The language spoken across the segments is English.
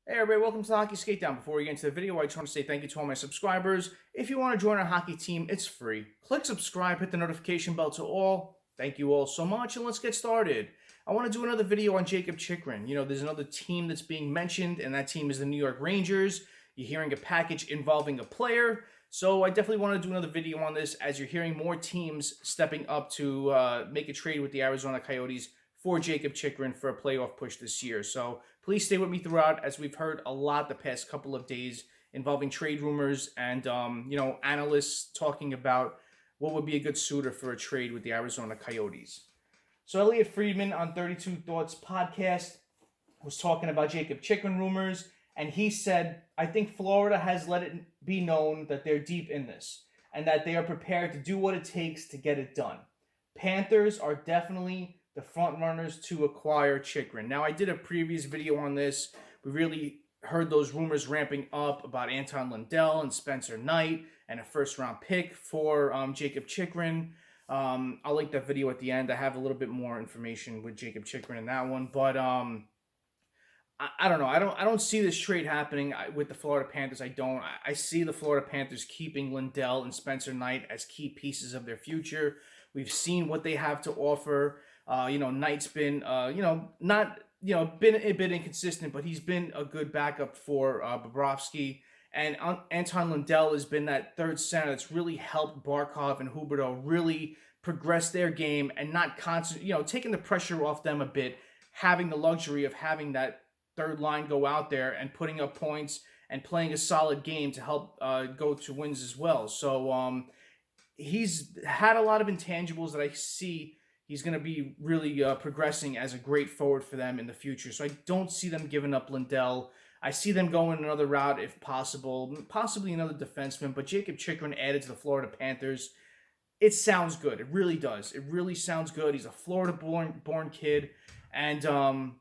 Hey everybody, welcome to the Hockey Skatedown. Before we get into the video, I just want to say thank you to all my subscribers. If you want to join our hockey team, it's free. Click subscribe, hit the notification bell to all. Thank you all so much, and let's get started. I want to do another video on Jakob Chychrun. There's another team that's being mentioned, and that team is the New York Rangers. You're hearing a package involving a player, so I definitely want to do another video on this as you're hearing more teams stepping up to make a trade with the Arizona Coyotes for Jakob Chychrun for a playoff push this year. So please stay with me throughout, as we've heard a lot the past couple of days involving trade rumors and analysts talking about what would be a good suitor for a trade with the Arizona Coyotes. So Elliot Friedman on 32 Thoughts podcast was talking about Jakob Chychrun rumors, and he said, I think Florida has let it be known that they're deep in this and that they are prepared to do what it takes to get it done. Panthers are definitely the front runners to acquire Chychrun. Now, I did a previous video on this. We really heard those rumors ramping up about Anton Lundell and Spencer Knight and a first-round pick for Jakob Chychrun. I'll link that video at the end. I have a little bit more information with Jakob Chychrun in that one, but I don't know. I don't see this trade happening with the Florida Panthers. I see the Florida Panthers keeping Lundell and Spencer Knight as key pieces of their future. We've seen what they have to offer. Knight's been, been a bit inconsistent, but he's been a good backup for Bobrovsky. And Anton Lundell has been that third center that's really helped Barkov and Huberdeau really progress their game and not taking the pressure off them a bit, having the luxury of having that third line go out there and putting up points and playing a solid game to help go to wins as well. So he's had a lot of intangibles that I see he's going to be really progressing as a great forward for them in the future. So I don't see them giving up Lundell. I see them going another route if possible, possibly another defenseman. But Jakob Chychrun added to the Florida Panthers, it sounds good. It really does. It really sounds good. He's a Florida-born kid. And,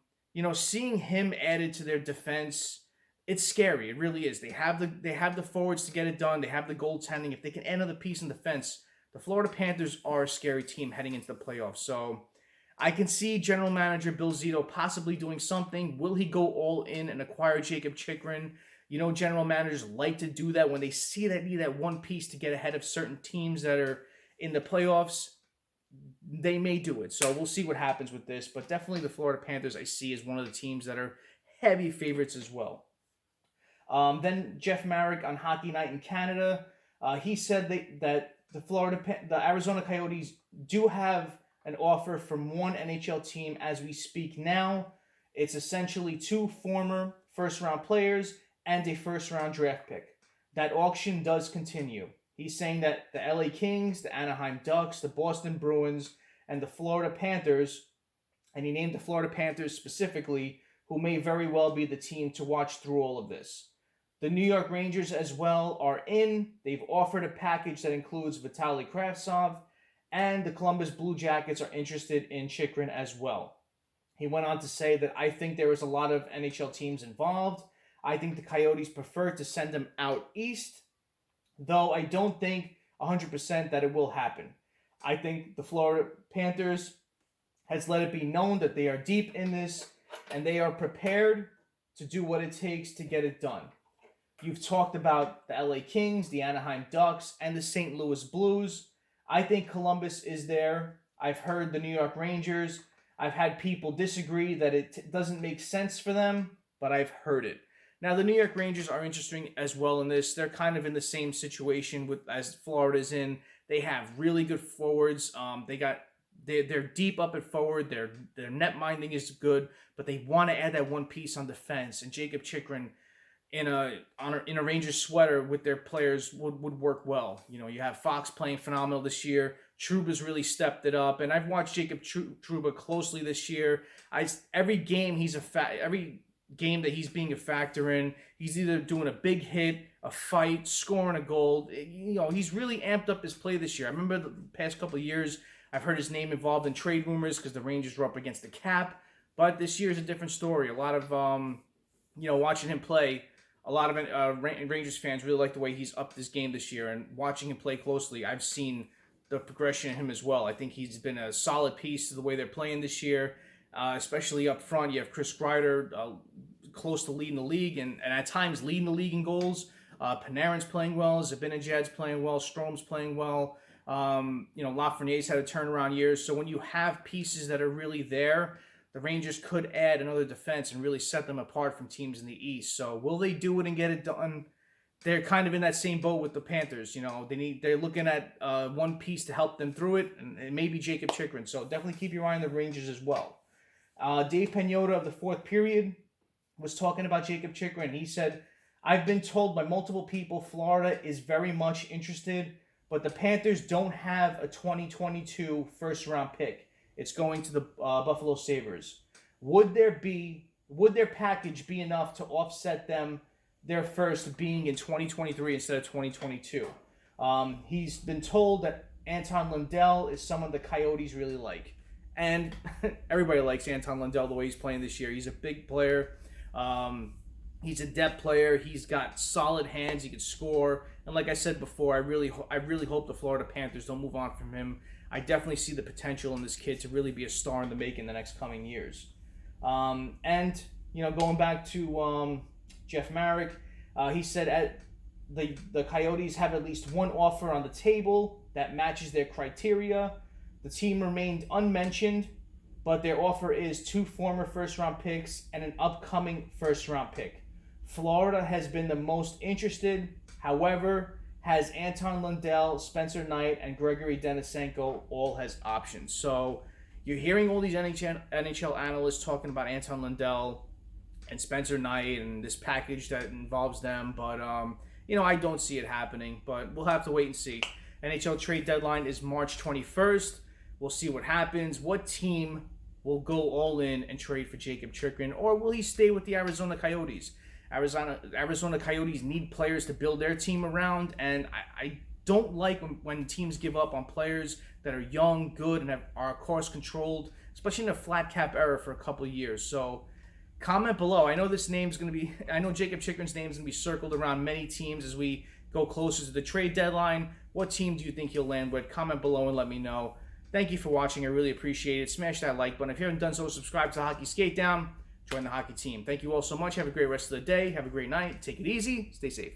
seeing him added to their defense, it's scary. It really is. They have the forwards to get it done. They have the goaltending. If they can add another piece in defense, the Florida Panthers are a scary team heading into the playoffs. So I can see general manager Bill Zito possibly doing something. Will he go all in and acquire Jakob Chychrun? General managers like to do that when they see that need that one piece to get ahead of certain teams that are in the playoffs. They may do it. So we'll see what happens with this. But definitely the Florida Panthers I see as one of the teams that are heavy favorites as well. Then Jeff Marek on Hockey Night in Canada, he said that the Arizona Coyotes do have an offer from one NHL team as we speak now. It's essentially 2 former first-round players and a first-round draft pick. That auction does continue. He's saying that the LA Kings, the Anaheim Ducks, the Boston Bruins, and the Florida Panthers, and he named the Florida Panthers specifically, who may very well be the team to watch through all of this. The New York Rangers as well are in. They've offered a package that includes Vitaly Kravtsov, and the Columbus Blue Jackets are interested in Chychrun as well. He went on to say that I think there is a lot of NHL teams involved. I think the Coyotes prefer to send him out east, though I don't think 100% that it will happen. I think the Florida Panthers has let it be known that they are deep in this, and they are prepared to do what it takes to get it done. You've talked about the LA Kings, the Anaheim Ducks, and the St. Louis Blues. I think Columbus is there. I've heard the New York Rangers. I've had people disagree that it doesn't make sense for them, but I've heard it. Now, the New York Rangers are interesting as well in this. They're kind of in the same situation as Florida's in. They have really good forwards. They're deep up at forward. Their net minding is good, but they want to add that one piece on defense. And Jakob Chychrun in a Rangers sweater with their players would work well. You have Fox playing phenomenal this year. Trouba's really stepped it up, and I've watched Jacob Trouba closely this year. Every game that he's being a factor in, he's either doing a big hit, a fight, scoring a goal. He's really amped up his play this year. I remember the past couple of years, I've heard his name involved in trade rumors because the Rangers were up against the cap, but this year is a different story. A lot of watching him play. A lot of Rangers fans really like the way he's upped his game this year, and watching him play closely, I've seen the progression in him as well. I think he's been a solid piece to the way they're playing this year, especially up front. You have Chris Kreider close to leading the league and at times leading the league in goals. Panarin's playing well, Zibanejad's playing well, Strom's playing well. Lafreniere's had a turnaround year. So when you have pieces that are really there, the Rangers could add another defense and really set them apart from teams in the East. So will they do it and get it done? They're kind of in that same boat with the Panthers. They're looking at one piece to help them through it, and it may be Jakob Chychrun. So definitely keep your eye on the Rangers as well. Dave Pagnotta of the fourth period was talking about Jakob Chychrun. He said, "I've been told by multiple people Florida is very much interested, but the Panthers don't have a 2022 first-round pick. It's going to the Buffalo Sabres. Would their package be enough to offset their first being in 2023 instead of 2022? He's been told that Anton Lundell is someone the Coyotes really like. And everybody likes Anton Lundell the way he's playing this year. He's a big player. He's a depth player. He's got solid hands. He can score. And like I said before, I really hope the Florida Panthers don't move on from him. I definitely see the potential in this kid to really be a star in the making in the next coming years. Going back to Jeff Marek, he said the Coyotes have at least one offer on the table that matches their criteria. The team remained unmentioned, but their offer is 2 former first-round picks and an upcoming first-round pick. Florida has been the most interested, however, has Anton Lundell, Spencer Knight, and Gregory Denisenko all has options. So you're hearing all these NHL analysts talking about Anton Lundell and Spencer Knight and this package that involves them. But, I don't see it happening. But we'll have to wait and see. NHL Trade Deadline is March 21st. We'll see what happens. What team will go all in and trade for Jakob Chychrun? Or will he stay with the Arizona Coyotes? Arizona Coyotes need players to build their team around, and I don't like when teams give up on players that are young, good, and are cost controlled, especially in a flat cap era for a couple of years. So comment below. I know Jakob Chychrun's name is going to be circled around many teams as we go closer to the trade deadline. What team do you think he'll land with? Comment below and let me know. Thank you for watching. I really appreciate it. Smash that like button. If you haven't done so, subscribe to Hockey Skatedown. Join the hockey team. Thank you all so much. Have a great rest of the day. Have a great night. Take it easy. Stay safe.